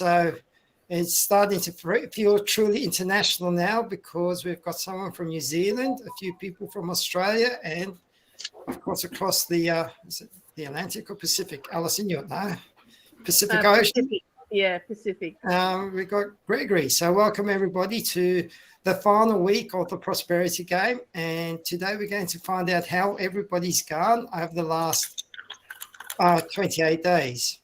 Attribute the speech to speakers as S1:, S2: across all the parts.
S1: So it's starting to feel truly international now because we've got someone from New Zealand, a few people from Australia, and of course across the is it the Atlantic or Pacific? Alison, you know, Pacific Ocean.
S2: Pacific. Yeah, Pacific.
S1: We've got Gregory. So welcome everybody to the final week of the Prosperity Game. And today we're going to find out how everybody's gone over the last 28 days.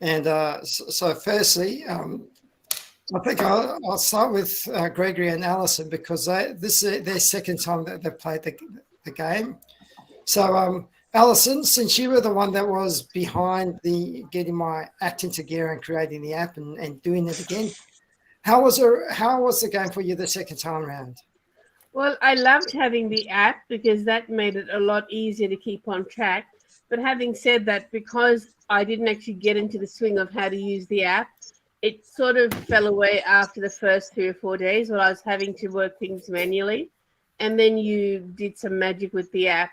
S1: And so firstly, I think I'll start with Gregory and Alison because this is their second time that they've played the game. So Alison, since you were the one that was behind the getting my act into gear and creating the app and doing it again, how was the game for you the second time around?
S2: Well, I loved having the app because that made it a lot easier to keep on track. But having said that, because I didn't actually get into the swing of how to use the app, it sort of fell away after the first 3 or 4 days when I was having to work things manually. And then you did some magic with the app.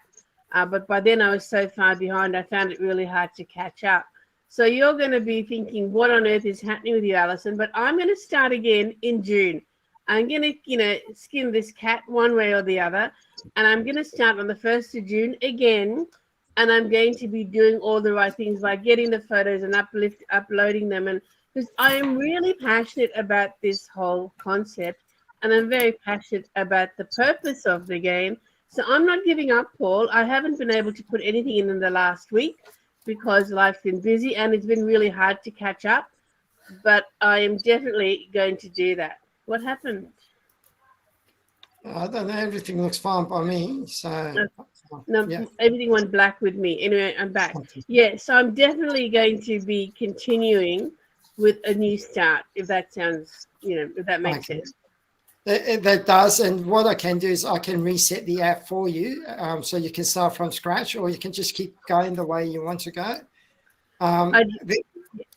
S2: But by then I was so far behind, I found it really hard to catch up. So you're going to be thinking, what on earth is happening with you, Alison? But I'm going to start again in June. I'm going to, skin this cat one way or the other. And I'm going to start on the 1st of June again. And I'm going to be doing all the right things by getting the photos and uploading them. And because I am really passionate about this whole concept. And I'm very passionate about the purpose of the game. So I'm not giving up, Paul. I haven't been able to put anything in the last week because life's been busy and it's been really hard to catch up. But I am definitely going to do that. What happened?
S1: I don't know. Everything looks fine by me. So
S2: no, yeah. Everything went black with me. Anyway, I'm back. Yeah, so I'm definitely going to be continuing with a new start, if that sounds, if that makes sense.
S1: That does, and what I can do is I can reset the app for you, so you can start from scratch, or you can just keep going the way you want to go.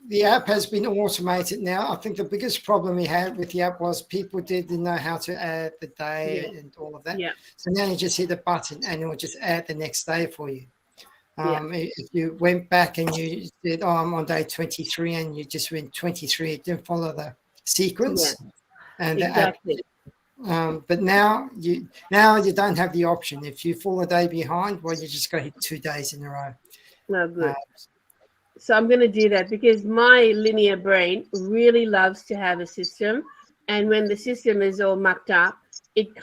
S1: The app has been automated now. I think the biggest problem we had with the app was people didn't know how to add the day and all of that.
S2: Yeah.
S1: So now you just hit a button and it will just add the next day for you. If you went back and you said, "Oh, I'm on day 23," and you just went 23, it didn't follow the sequence, and
S2: exactly.
S1: The app. But now you don't have the option. If you fall a day behind, well, you just got to hit 2 days in a row.
S2: No good. So I'm going to do that because my linear brain really loves to have a system, and when the system is all mucked up, it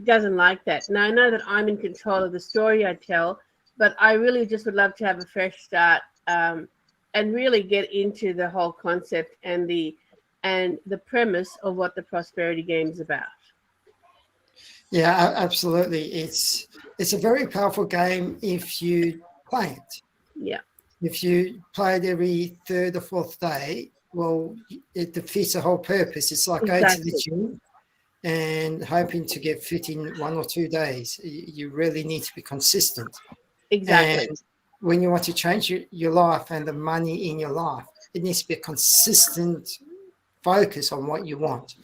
S2: doesn't like that. Now I know that I'm in control of the story I tell, but I really just would love to have a fresh start and really get into the whole concept and the premise of what the prosperity game is about.
S1: Yeah, absolutely. It's a very powerful game if you play it.
S2: Yeah.
S1: If you play it every third or fourth day, well, it defeats the whole purpose. It's like going to the gym and hoping to get fit in 1 or 2 days. You really need to be consistent.
S2: Exactly.
S1: And when you want to change your life and the money in your life, it needs to be a consistent focus on what you want.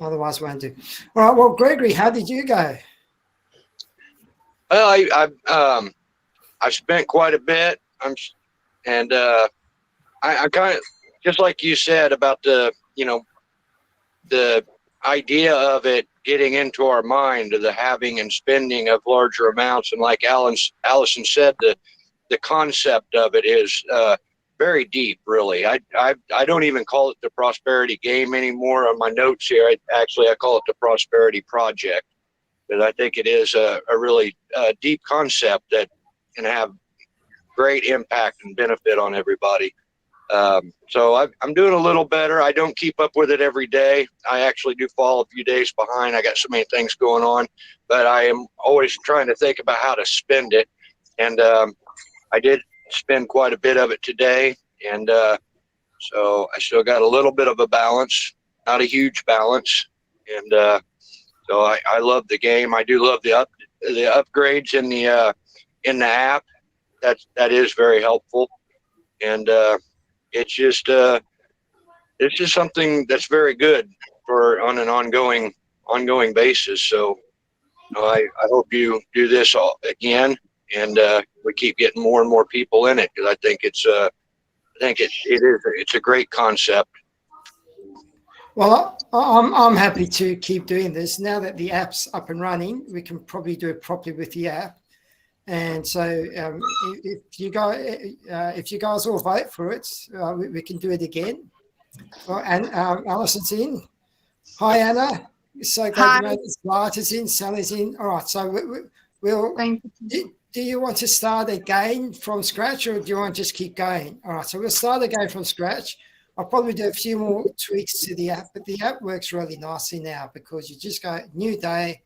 S1: Otherwise, we won't do. All right. Well, Gregory, how did you go?
S3: Well, I spent quite a bit. I kind of, just like you said about the idea of it getting into our mind, of the having and spending of larger amounts, and like Alison said, the concept of it is very deep, really. I don't even call it the prosperity game anymore. On my notes here, I call it the prosperity project, because I think it is a really deep concept that can have great impact and benefit on everybody. So I'm doing a little better. I don't keep up with it every day. I actually do fall a few days behind. I got so many things going on, but I am always trying to think about how to spend it. And I did spend quite a bit of it today. And so I still got a little bit of a balance, not a huge balance. And so I love the game. I do love the upgrades in the app. That is very helpful. And it's just something that's very good on an ongoing basis. So I hope you do this all again, and we keep getting more and more people in it, because I think it's a great concept.
S1: Well, I'm happy to keep doing this now that the app's up and running. We can probably do it properly with the app, and so if you guys all vote for it, we can do it again. Well, and Alison's in. Hi, Anna. So glad to know that Smarter's in, Sally's in. All right, so we'll.
S4: Thank you.
S1: Do you want to start again from scratch, or do you want to just keep going? All right, so we'll start again from scratch. I'll probably do a few more tweaks to the app, but the app works really nicely now because you just go new day,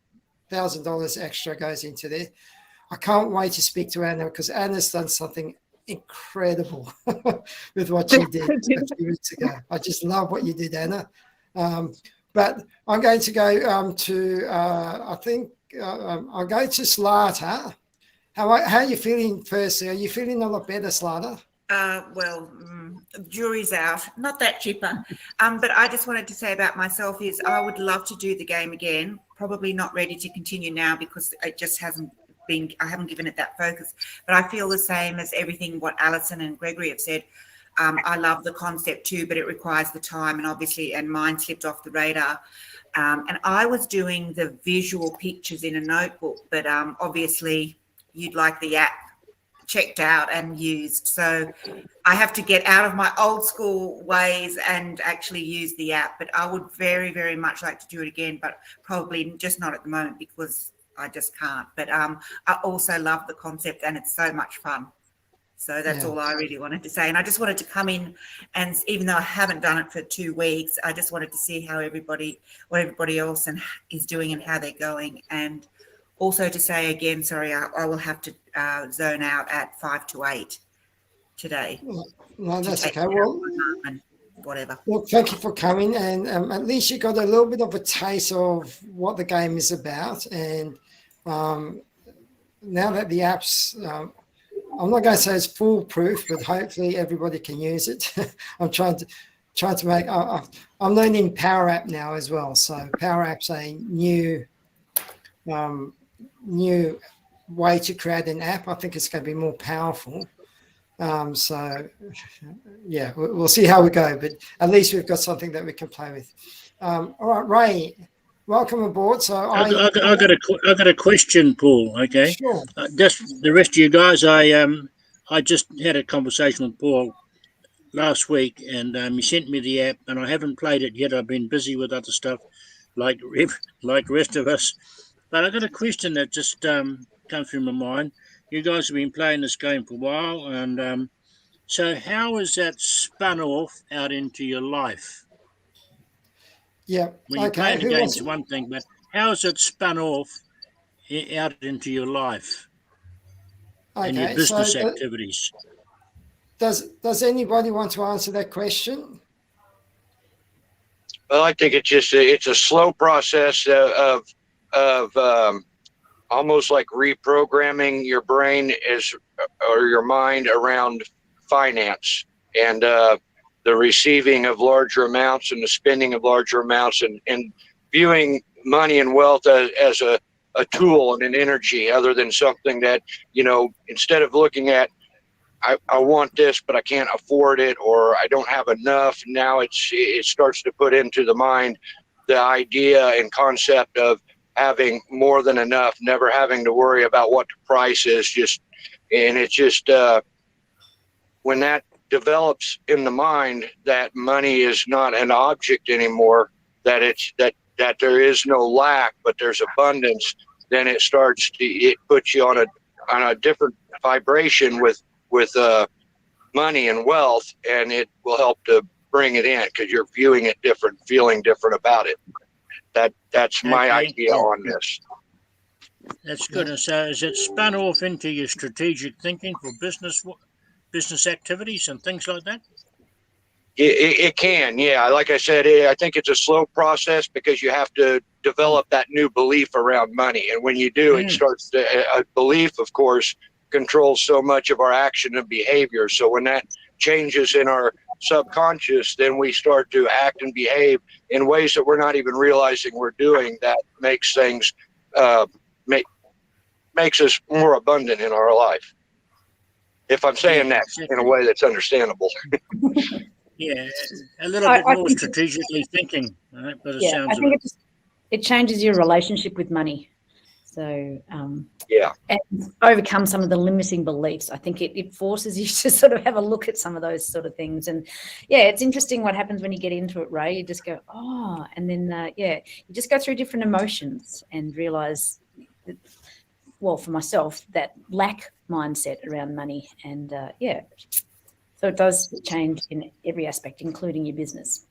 S1: $1,000 extra goes into there. I can't wait to speak to Anna because Anna's done something incredible with what she did a few weeks ago. I just love what you did, Anna. But I'm going to go to, I'll go to Slata. How are you feeling firstly? Are you feeling a lot better, Slata?
S5: Jury's out. Not that chipper. But I just wanted to say about myself is I would love to do the game again. Probably not ready to continue now because it just hasn't been, I haven't given it that focus. But I feel the same as everything what Alison and Gregory have said. I love the concept too, but it requires the time and mine slipped off the radar. And I was doing the visual pictures in a notebook, but obviously you'd like the app checked out and used. So I have to get out of my old school ways and actually use the app. But I would very, very much like to do it again, but probably just not at the moment because I just can't. But I also love the concept and it's so much fun. So that's all I really wanted to say. And I just wanted to come in and even though I haven't done it for 2 weeks, I just wanted to see how what everybody else is doing and how they're going. And also to say again, sorry, I will have to zone out at 5 to 8 today.
S1: No, that's okay. Well,
S5: whatever.
S1: Well, thank you for coming. And at least you got a little bit of a taste of what the game is about. And now that the app's, I'm not going to say it's foolproof, but hopefully everybody can use it. I'm trying to make, I'm learning Power App now as well. So Power App's a new way to create an app. I think it's going to be more powerful. So yeah, we'll see how we go, but at least we've got something that we can play with. All right, Ray, welcome aboard. So
S6: I got a question, Paul. Okay,
S1: sure.
S6: Just the rest of you guys. I just had a conversation with Paul last week, and he sent me the app, and I haven't played it yet. I've been busy with other stuff, like the rest of us. But I got a question that just come through my mind. You guys have been playing this game for a while, and so how is that spun off out into your life?
S1: Yeah.
S6: When you're playing the game's one thing, but how is it spun off out into your life and your business activities?
S1: Does anybody want to answer that question?
S3: Well, I think it's a slow process of almost like reprogramming your brain or your mind around finance and the receiving of larger amounts and the spending of larger amounts and viewing money and wealth as a tool and an energy other than something that, instead of looking at, I want this, but I can't afford it, or I don't have enough. Now it starts to put into the mind the idea and concept of having more than enough, never having to worry about what the price is. When that develops in the mind that money is not an object anymore, that there is no lack, but there's abundance, then it puts you on a different vibration with money and wealth, and it will help to bring it in because you're viewing it different, feeling different about it. That's my idea on this.
S6: That's good. And so is it spun off into your strategic thinking for business activities and things like that?
S3: It can, yeah. Like I said, I think it's a slow process because you have to develop that new belief around money. And when you do, it starts a belief, of course, controls so much of our action and behavior. So when that changes in our subconscious, then we start to act and behave in ways that we're not even realizing we're doing. That makes things makes us more abundant in our life. If I'm saying that in a way that's understandable.
S6: Yeah, a little
S4: I
S6: bit more
S4: think-
S6: strategically thinking, right? But it
S4: Yeah, I
S6: sounds
S4: think it changes your relationship with money. So,
S3: Yeah.
S4: and overcome some of the limiting beliefs. I think it forces you to sort of have a look at some of those sort of things. And yeah, it's interesting what happens when you get into it, Ray. You just go, oh, and then, you just go through different emotions and realize, well, for myself, that lack mindset around money. And so it does change in every aspect, including your business.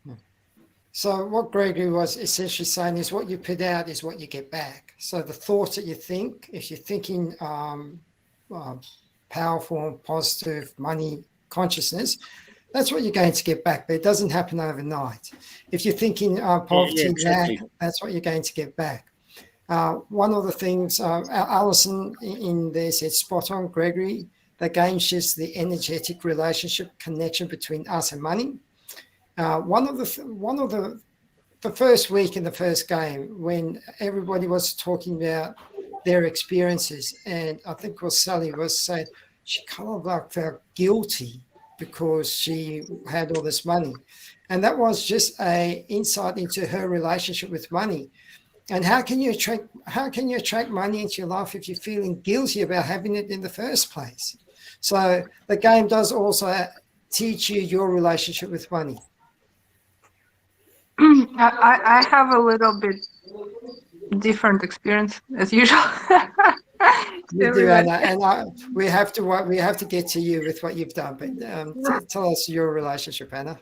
S1: So what Gregory was essentially saying is what you put out is what you get back. So the thoughts that you think, if you're thinking powerful and positive money consciousness, that's what you're going to get back, but it doesn't happen overnight. If you're thinking poverty,
S6: exactly.
S1: lack, that's what you're going to get back. One of the things, Alison in there said, spot on, Gregory, the game shifts the energetic relationship connection between us and money. One of the first week in the first game, when everybody was talking about their experiences, and I think what Sally was saying, she kind of like felt guilty because she had all this money, and that was just a insight into her relationship with money. And how can you attract money into your life if you're feeling guilty about having it in the first place? So the game does also teach you your relationship with money.
S7: I have a little bit different experience as usual.
S1: You do, Anna, and we have to get to you with what you've done. But tell us your relationship, Anna.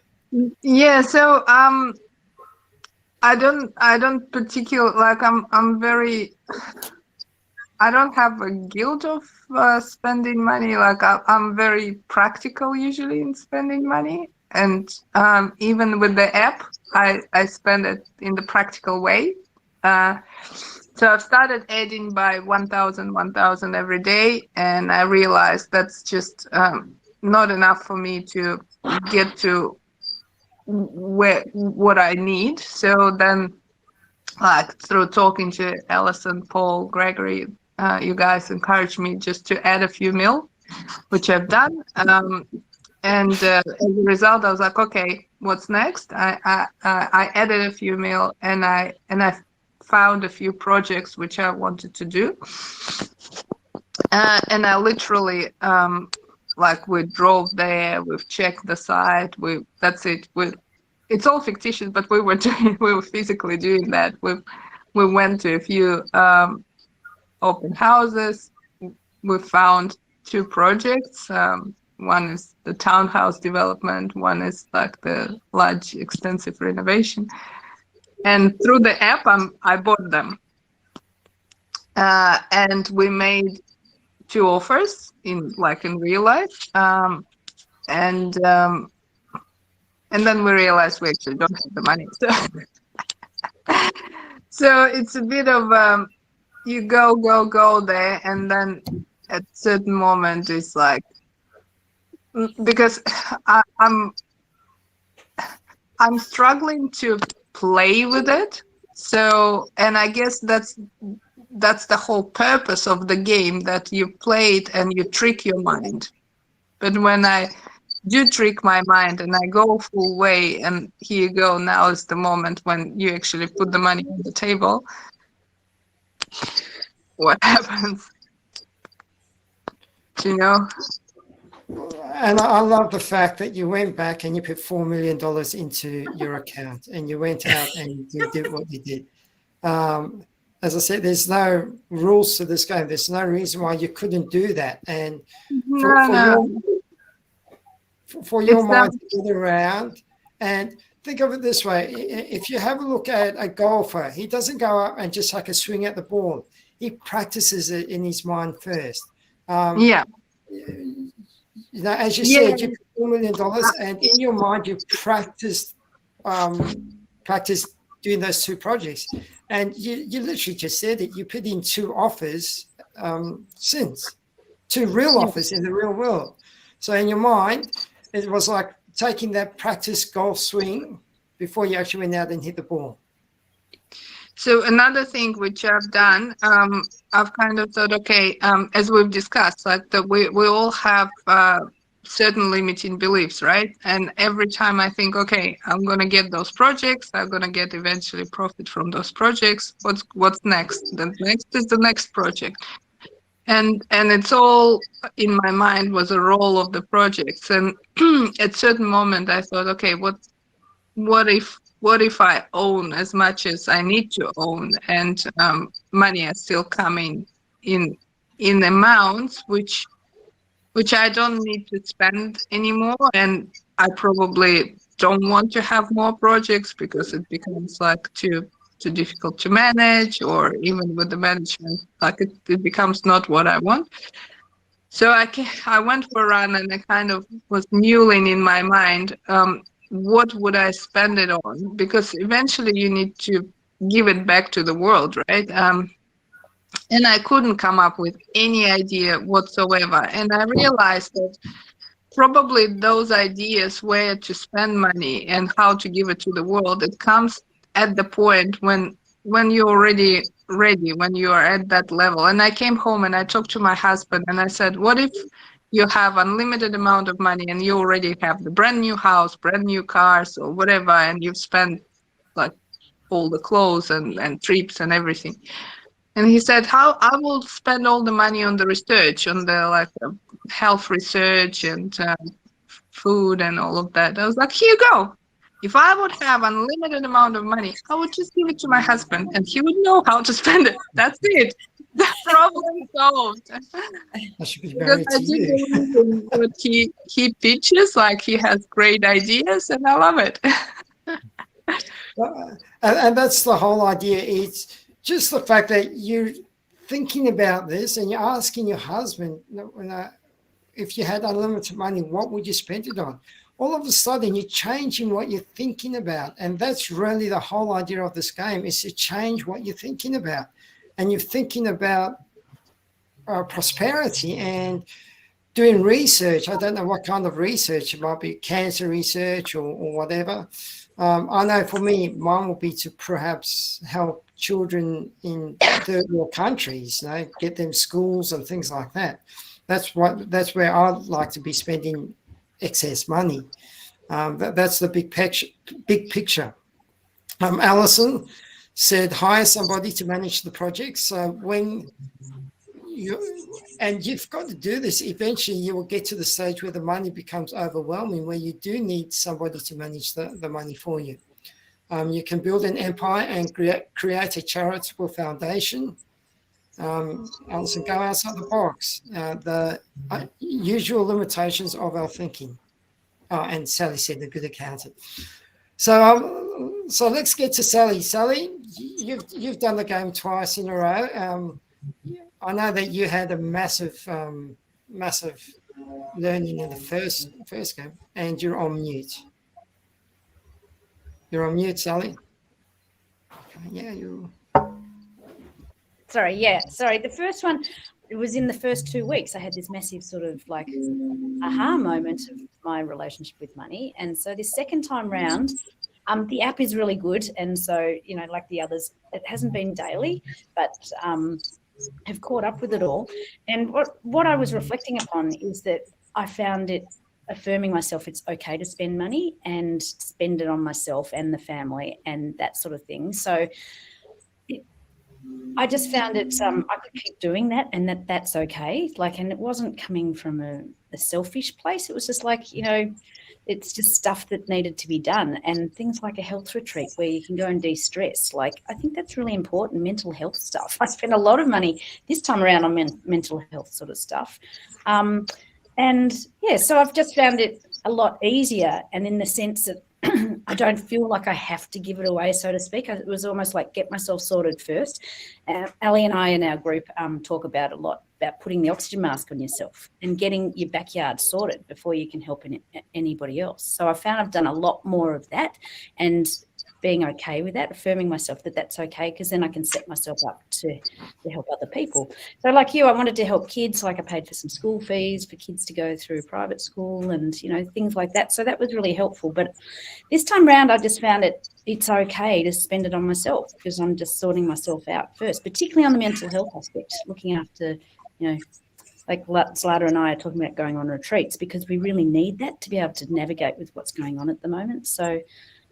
S7: Yeah, so I don't particularly like. I'm very. I don't have a guilt of spending money. Like I'm very practical usually in spending money, and even with the app, I spend it in the practical way. So I've started adding by 1,000 every day, and I realized that's just not enough for me to get to what I need. So then, like through talking to Alison, Paul, Gregory, you guys encouraged me just to add a few mil, which I've done. And as a result, I was like, okay, what's next? I added a few mil, and I found a few projects which I wanted to do. And I literally, like we drove there, we've checked the site, that's it. It's all fictitious, but we were physically doing that. We went to a few open houses. We found 2 projects. One is the townhouse development. One is like the large, extensive renovation. And through the app, I bought them. And we made 2 offers in real life. And then we realized we actually don't have the money. So it's a bit of you go there, and then at a certain moment it's like, because I'm struggling to play with it. So, and I guess that's the whole purpose of the game, that you play it and you trick your mind. But when I do trick my mind and I go full way, and here you go, now is the moment when you actually put the money on the table, what happens? You know?
S1: And I love the fact that you went back and you put $4 million into your account, and you went out and you did what you did. As I said, there's no rules to this game. There's no reason why you couldn't do that. And for your mind to get around, and think of it this way: if you have a look at a golfer, he doesn't go up and just take a swing at the ball. He practices it in his mind first. You know, as you said, you put $4 million, and in your mind, you practice doing those 2 projects. And you literally just said it. You put in 2 offers since 2 real offers in the real world. So in your mind, it was like taking that practice golf swing before you actually went out and hit the ball.
S7: So another thing which I've done, I've kind of thought, okay, as we've discussed, like we all have certain limiting beliefs, right? And every time I think, okay, I'm gonna get those projects, I'm gonna get eventually profit from those projects. What's next? The next is the next project. And it's all in my mind was a roll of the projects. And at certain moment I thought, okay, what if I own as much as I need to own, and money is still coming in amounts which I don't need to spend anymore, and I probably don't want to have more projects because it becomes like too difficult to manage, or even with the management, like it becomes not what I want. So I went for a run, and I kind of was mulling in my mind, what would I spend it on? Because eventually you need to give it back to the world, right? And I couldn't come up with any idea whatsoever. And I realized that probably those ideas where to spend money and how to give it to the world, it comes at the point when you're already ready, when you are at that level. And I came home and I talked to my husband and I said, what if you have unlimited amount of money and you already have the brand new house, brand new cars or whatever, and you've spent like all the clothes and trips and everything. And he said, how I will spend all the money on the research, on the health research and food and all of that. I was like, here you go. If I would have unlimited amount of money, I would just give it to my husband and he would know how to spend it. That's it. The problem solved.
S1: I should be
S7: Because
S1: married
S7: I
S1: to
S7: do
S1: you.
S7: believe in what he pitches, like he has great ideas and I love it.
S1: And that's the whole idea. It's just the fact that you're thinking about this and you're asking your husband, if you had unlimited money, what would you spend it on? All of a sudden, you're changing what you're thinking about. And that's really the whole idea of this game, is to change what you're thinking about. And you're thinking about prosperity and doing research. I don't know what kind of research. It might be cancer research or whatever. I know for me, mine will be to perhaps help children in third world countries, get them schools and things like that. That's where I'd like to be spending excess money. That's the big picture. Alison said, hire somebody to manage the project. So when you've got to do this, eventually you will get to the stage where the money becomes overwhelming, where you do need somebody to manage the money for you. You can build an empire and create a charitable foundation. Alison, go outside the box. The usual limitations of our thinking. And Sally said, a good accountant. So let's get to Sally. Sally, you've done the game twice in a row. I know that you had a massive learning in the first game, and you're on mute. You're on mute, Sally. Okay, yeah, you.
S4: Sorry. The first one, it was in the first 2 weeks. I had this massive sort of like aha moment of my relationship with money. And so this second time round, the app is really good. And so, like the others, it hasn't been daily, but have caught up with it all. And what I was reflecting upon is that I found it affirming myself it's okay to spend money and spend it on myself and the family and that sort of thing. So I just found it, I could keep doing that and that's okay. And it wasn't coming from a selfish place. It was just like, it's just stuff that needed to be done, and things like a health retreat where you can go and de-stress. I think that's really important, mental health stuff. I spent a lot of money this time around on mental health sort of stuff. So I've just found it a lot easier, and in the sense that I don't feel like I have to give it away, so to speak. It was almost like get myself sorted first. Ali and I in our group talk about a lot about putting the oxygen mask on yourself and getting your backyard sorted before you can help anybody else. So I found I've done a lot more of that and being okay with that, affirming myself that that's okay, because then I can set myself up to help other people. So like you, I wanted to help kids. I paid for some school fees for kids to go through private school and, things like that. So that was really helpful. But this time round, I just found it's okay to spend it on myself because I'm just sorting myself out first, particularly on the mental health aspect, looking after, Like Slaughter and I are talking about going on retreats because we really need that to be able to navigate with what's going on at the moment. So,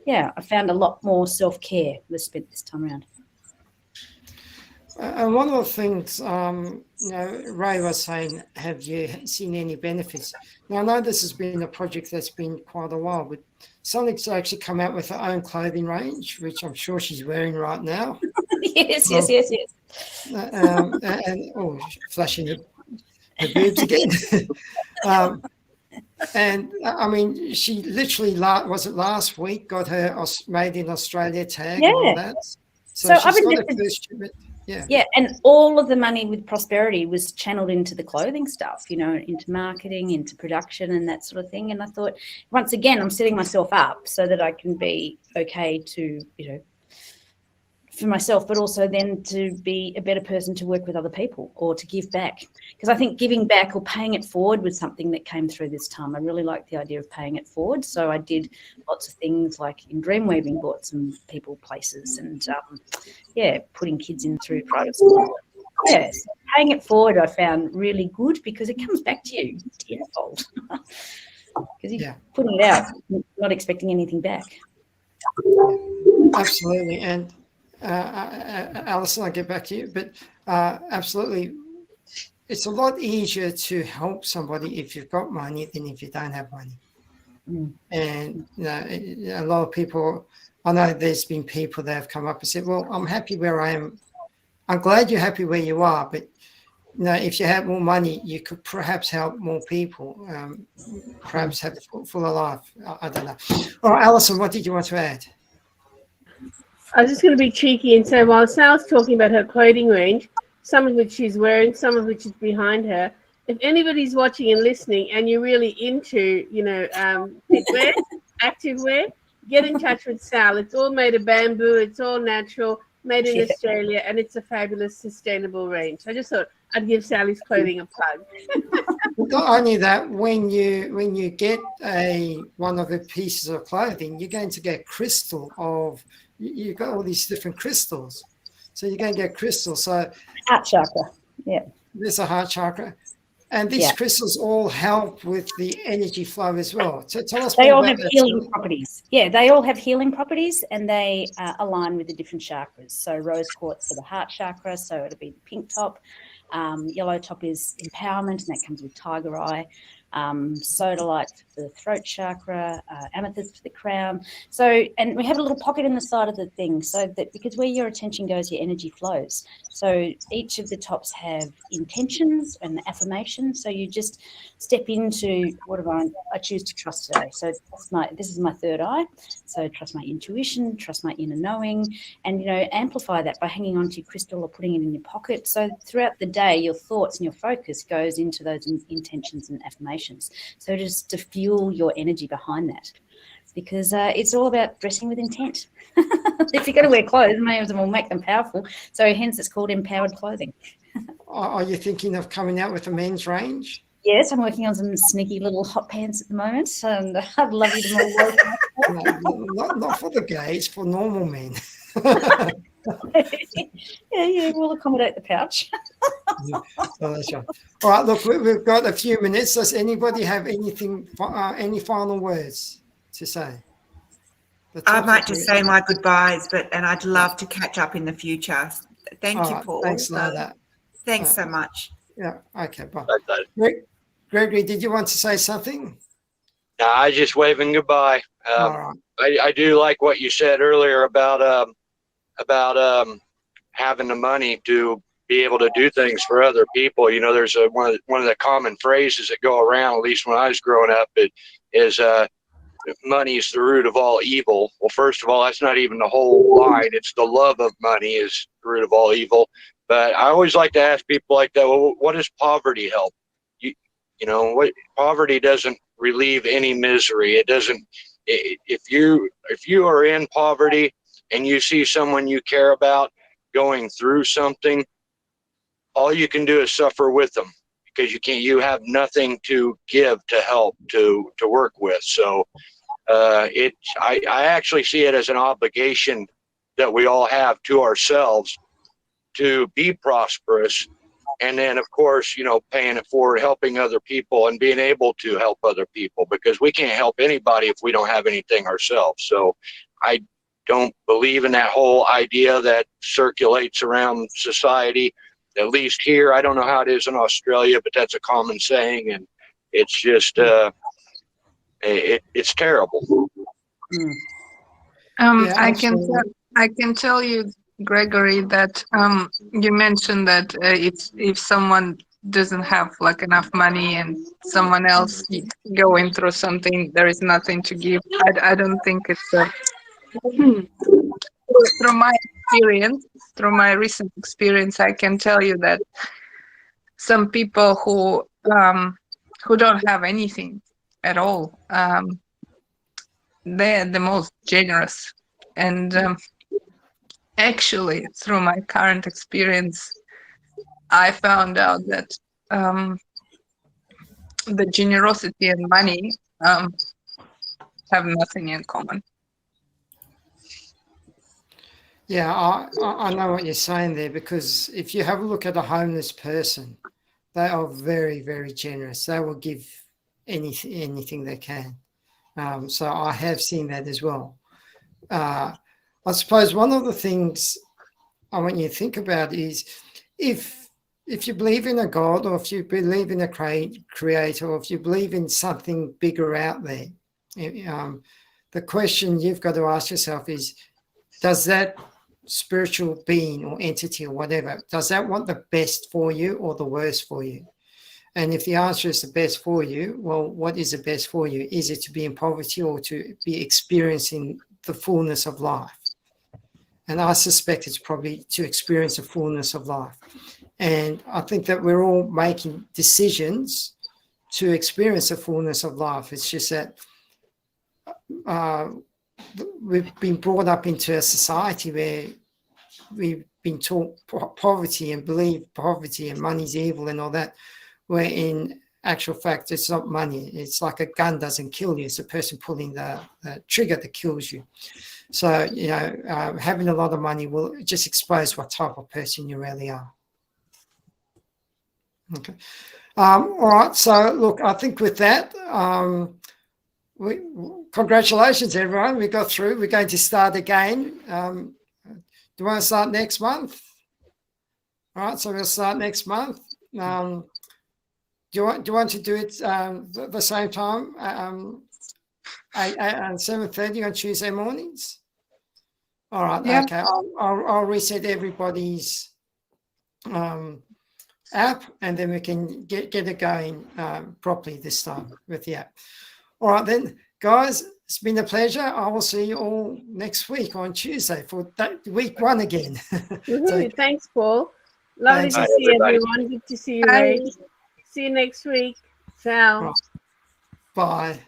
S4: yeah, I found a lot more self-care was spent this time around.
S1: And one of the things, Ray was saying, have you seen any benefits? Now, I know this has been a project that's been quite a while, but Sonic's actually come out with her own clothing range, which I'm sure she's wearing right now.
S4: yes.
S1: And flashing her boobs again. And I mean, she literally, was it last week, got her Made in Australia tag and all that. So
S4: I've
S1: she's got
S4: invested-
S1: a first shipment.
S4: Yeah, and all of the money with Prosperity was channeled into the clothing stuff, into marketing, into production and that sort of thing. And I thought, once again, I'm setting myself up so that I can be okay to, for myself, but also then to be a better person to work with other people or to give back. Because I think giving back or paying it forward was something that came through this time. I really liked the idea of paying it forward. So I did lots of things like in Dreamweaving, bought some people places and, putting kids in through private school. Yes, paying it forward I found really good because it comes back to you tenfold. Because you're putting it out, not expecting anything back.
S1: Absolutely. And Alison, I'll get back to you, but absolutely, it's a lot easier to help somebody if you've got money than if you don't have money. And a lot of people, I know there's been people that have come up and said, well, I'm happy where I am. I'm glad you're happy where you are, but if you had more money, you could perhaps help more people, perhaps have a fuller life. I don't know. All right, Alison, what did you want to add?
S2: I was just going to be cheeky and say, while Sal's talking about her clothing range, some of which she's wearing, some of which is behind her, if anybody's watching and listening and you're really into, fitwear, activewear, get in touch with Sal. It's all made of bamboo. It's all natural, made in Australia, and it's a fabulous, sustainable range. I just thought I'd give Sally's clothing a plug.
S1: Not only that, when you get one of the pieces of clothing, you're going to get crystal of. You've got all these different crystals. So you're going to get crystals. So
S4: heart chakra. Yeah.
S1: There's a heart chakra. And these crystals all help with the energy flow as well. So tell us
S4: they
S1: more
S4: all
S1: about
S4: have healing properties. Yeah, they all have healing properties and they align with the different chakras. So rose quartz for the heart chakra. So it'll be the pink top. Yellow top is empowerment, and that comes with tiger eye. Sodalite for the throat chakra, amethyst for the crown. So, and we have a little pocket in the side of the thing, so that because where your attention goes, your energy flows. So each of the tops have intentions and affirmations. So you just step into what I choose to trust today. So this is my third eye. So trust my intuition, trust my inner knowing, and amplify that by hanging onto your crystal or putting it in your pocket. So throughout the day, your thoughts and your focus goes into those intentions and affirmations. So just to fuel your energy behind that, because it's all about dressing with intent. If you're going to wear clothes, may as well make them powerful. So hence it's called empowered clothing.
S1: Are you thinking of coming out with a men's range?
S4: Yes, I'm working on some sneaky little hot pants at the moment, and I'd love you to
S1: No, not for the gays, for normal men.
S4: yeah, we'll accommodate the pouch.
S1: All right, look, we've got a few minutes. Does anybody have anything, any final words to say?
S5: I might just say my goodbyes, and I'd love to catch up in the future. Thank you, Paul.
S1: Thanks, Lada.
S5: Thanks so much.
S1: Yeah, okay, bye. Gregory, did you want to say something?
S3: No, I just waving goodbye.
S1: All right.
S3: I do like what you said earlier about having the money to be able to do things for other people. There's one of the common phrases that go around, at least when I was growing up, is money is the root of all evil. Well, first of all, that's not even the whole line. It's the love of money is the root of all evil. But I always like to ask people like that, well, what does poverty help? What poverty doesn't relieve any misery. It doesn't. If you are in poverty and you see someone you care about going through something, all you can do is suffer with them, because you have nothing to give, to help, to work with. So I actually see it as an obligation that we all have to ourselves to be prosperous And then, of course, paying it forward, helping other people and being able to help other people, because we can't help anybody if we don't have anything ourselves. So I don't believe in that whole idea that circulates around society, at least here. I don't know how it is in Australia, but that's a common saying. And it's just, it's terrible.
S1: Yeah,
S7: I can tell you, Gregory, that you mentioned that if someone doesn't have like enough money and someone else going through something, there is nothing to give. I don't think it's through my experience, through my recent experience, I can tell you that some people who don't have anything at all, they're the most generous. And actually, through my current experience, I found out that the generosity and money have nothing in common.
S1: Yeah, I know what you're saying there, because if you have a look at a homeless person, they are very, very generous. They will give anything they can. So I have seen that as well. I suppose one of the things I want you to think about is if you believe in a God, or if you believe in a creator, or if you believe in something bigger out there, the question you've got to ask yourself is, does that spiritual being or entity or whatever, does that want the best for you or the worst for you? And if the answer is the best for you, well, what is the best for you? Is it to be in poverty or to be experiencing the fullness of life? And I suspect it's probably to experience the fullness of life. And I think that we're all making decisions to experience the fullness of life. It's just that we've been brought up into a society where we've been taught poverty and believe poverty and money's evil and all that, where in actual fact it's not money. It's like a gun doesn't kill you. It's the person pulling the trigger that kills you. So, having a lot of money will just expose what type of person you really are. Okay. All right. So, look, I think with that, congratulations, everyone. We got through. We're going to start again. Do you want to start next month? All right. So we'll start next month. Do you want to do it the same time? 7:30 on Tuesday mornings. All right.
S7: Yeah.
S1: Okay. I'll reset everybody's app, and then we can get it going properly this time with the app. All right, then, guys. It's been a pleasure. I will see you all next week on Tuesday for week 1 again. So,
S2: Thanks, Paul. Lovely
S1: Thanks.
S2: to
S3: Bye,
S2: see
S3: everybody.
S2: everyone. Good to see you,
S7: Bye.
S2: Ray. See you next week. Ciao.
S1: Bye.